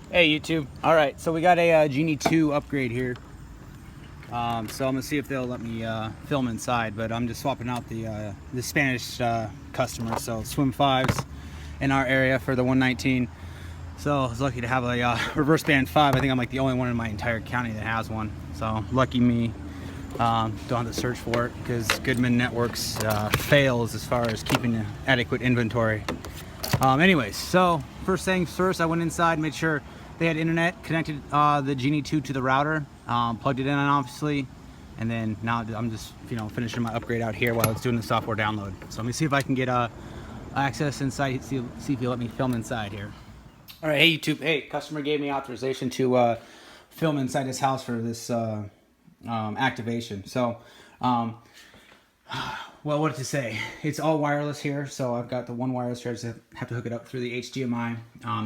Hey YouTube. All right, so we got a Genie 2 upgrade here. So I'm gonna see if they'll let me film inside, but I'm just swapping out the Spanish customer. So Swim 5s in our area for the 119. So I was lucky to have a reverse band 5. I think I'm like the only one in my entire county that has one. So lucky me. Don't have to search for it because Goodman Networks fails as far as keeping adequate inventory. Anyways, so first things first, I went inside, made sure they had internet, connected the Genie 2 to the router, plugged it in obviously, and then now I'm just finishing my upgrade out here while it's doing the software download. So let me see if I can get access inside, see if you'll let me film inside here. All right, hey YouTube, hey, customer gave me authorization to film inside his house for this activation. So well, what to say? It's all wireless here, so I've got the one wireless here. I just have to hook it up through the HDMI.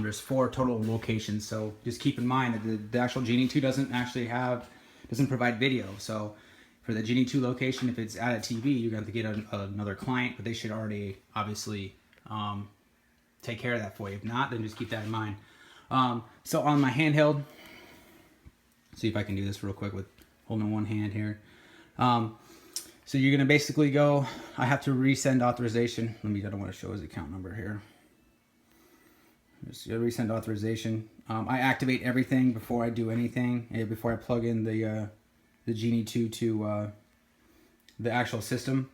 There's 4 total locations, so just keep in mind that the actual Genie 2 doesn't provide video. So for the Genie 2 location, if it's at a TV, you're going to have to get another client, but they should already obviously take care of that for you. If not, then just keep that in mind. So on my handheld, see if I can do this real quick with holding one hand here. So you're gonna basically go, I have to resend authorization. I don't want to show his account number here. Just resend authorization. I activate everything before I do anything, before I plug in the Genie 2 to the actual system.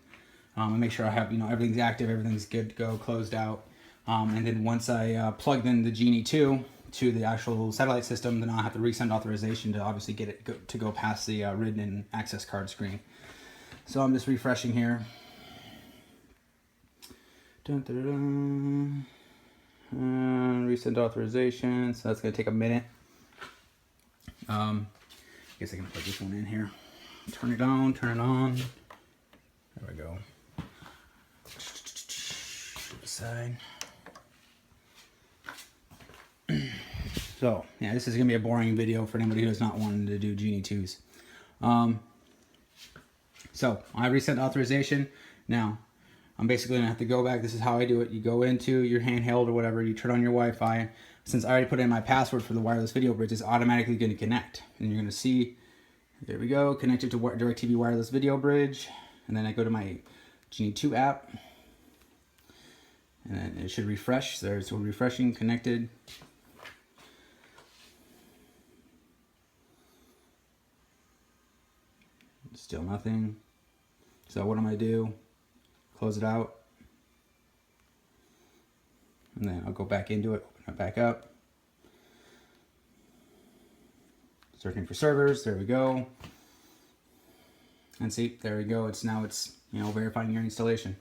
I make sure I have, everything's active, everything's good to go, closed out. And then once I plugged in the Genie 2 to the actual satellite system, then I'll have to resend authorization to obviously get it to go past the written-in access card screen. So I'm just refreshing here. Dun, dun, dun. Resend authorization. So that's going to take a minute. I guess I can plug this one in here. Turn it on, turn it on. There we go. Side. So, yeah, this is going to be a boring video for anybody who is not wanting to do Genie 2s. So I resent authorization. Now I'm basically gonna have to go back. This is how I do it. You go into your handheld or whatever, you turn on your Wi-Fi. Since I already put in my password for the wireless video bridge, it's automatically gonna connect. And you're gonna see, there we go, connected to DirecTV wireless video bridge. And then I go to my Genie 2 app. And then it should refresh. There's refreshing, connected. Still nothing. So what I'm going to do, close it out, and then I'll go back into it, open it back up, searching for servers, there we go, and see, there we go, it's verifying your installation.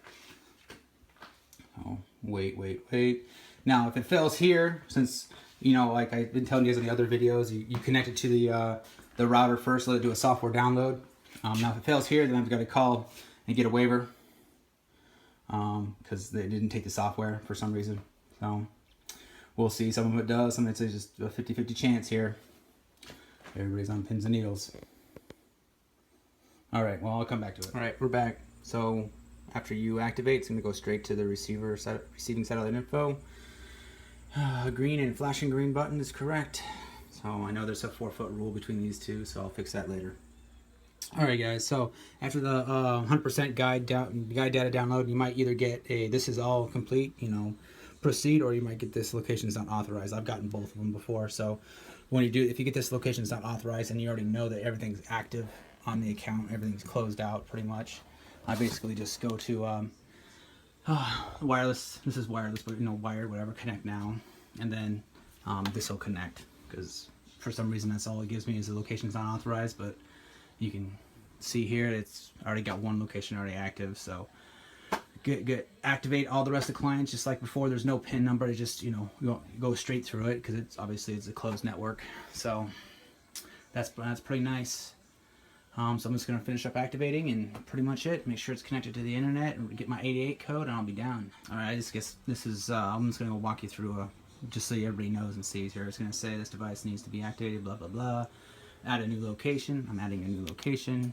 Oh, wait. Now, if it fails here, since, like I've been telling you guys in the other videos, you connect it to the router first, let it do a software download. Now if it fails here, then I've got to call and get a waiver because they didn't take the software for some reason. So we'll see. Some of it does, some of it's just a 50-50 chance here. Everybody's on pins and needles. All right, well, I'll come back to it. All right, we're back. So after you activate, it's going to go straight to the receiving satellite info. Green and flashing green button is correct. So I know there's a 4-foot rule between these two, so I'll fix that later. Alright guys, so after the 100% guide data download, you might either get a this is all complete, proceed, or you might get this location is not authorized. I've gotten both of them before. So if you get this location is not authorized and you already know that everything's active on the account, everything's closed out pretty much, I basically just go to wireless, this is wireless, but wired, whatever, connect now, and then this will connect, because for some reason that's all it gives me is the location's not authorized. But you can see here it's already got one location already active. So activate all the rest of the clients just like before. There's no pin number. It just you go straight through it because it's a closed network. So that's pretty nice. So I'm just gonna finish up activating and pretty much it. Make sure it's connected to the internet and get my 88 code and I'll be down. All right, I just guess this is I'm just gonna walk you through just so everybody knows and sees here. It's gonna say this device needs to be activated, blah blah blah. Add a new location. I'm adding a new location.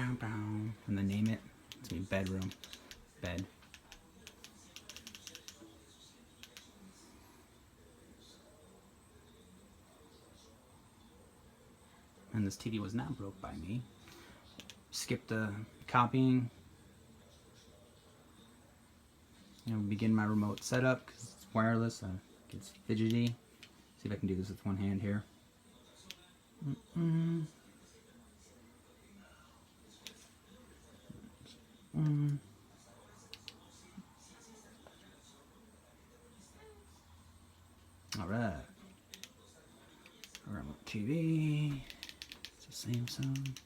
And then name it. It's gonna be bedroom. Bed. And this TV was not broke by me. Skip the copying. Begin my remote setup because it's wireless. It gets fidgety. See if I can do this with one hand here. All right. Remote TV. It's a Samsung.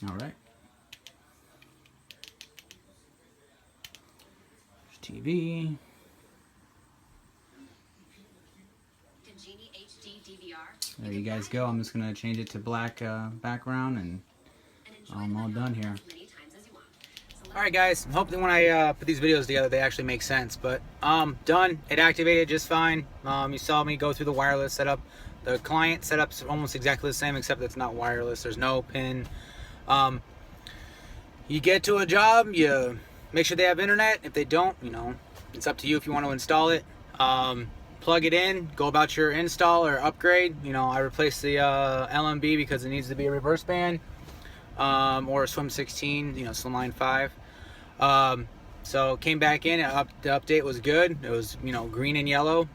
All right. There's TV. Genie HD DVR. There you guys go. I'm just gonna change it to black background, and I'm all done here. Alright guys, I'm hoping when I put these videos together they actually make sense, but done. It activated just fine. You saw me go through the wireless setup. The client setup's almost exactly the same, except it's not wireless. There's no pin. You get to a job, you make sure they have internet. If they don't, it's up to you if you want to install it. Plug it in, go about your install or upgrade. I replaced the LMB because it needs to be a reverse band, or a Swim 16, Slimline 5. So came back in, the update was good. It was, green and yellow.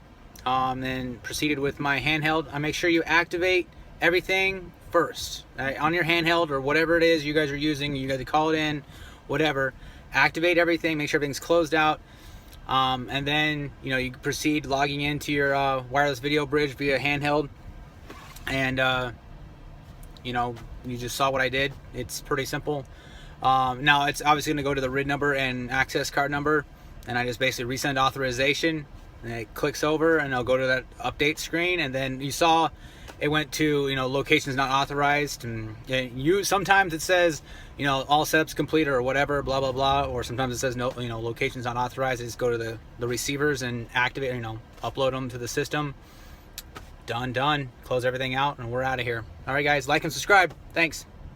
Then proceeded with my handheld. I make sure you activate everything first, on your handheld or whatever it is you guys are using. You guys call it in, whatever. Activate everything, make sure everything's closed out. And then, you proceed logging into your wireless video bridge via handheld. And, you just saw what I did. It's pretty simple. Now, it's obviously going to go to the RID number and access card number. And I just basically resend authorization. And it clicks over, and I'll go to that update screen. And then you saw it went to, locations not authorized. And sometimes it says, all setups complete or whatever, blah, blah, blah. Or sometimes it says, no, locations not authorized. I just go to the receivers and activate, upload them to the system. Done. Close everything out, and we're out of here. All right, guys, like and subscribe. Thanks.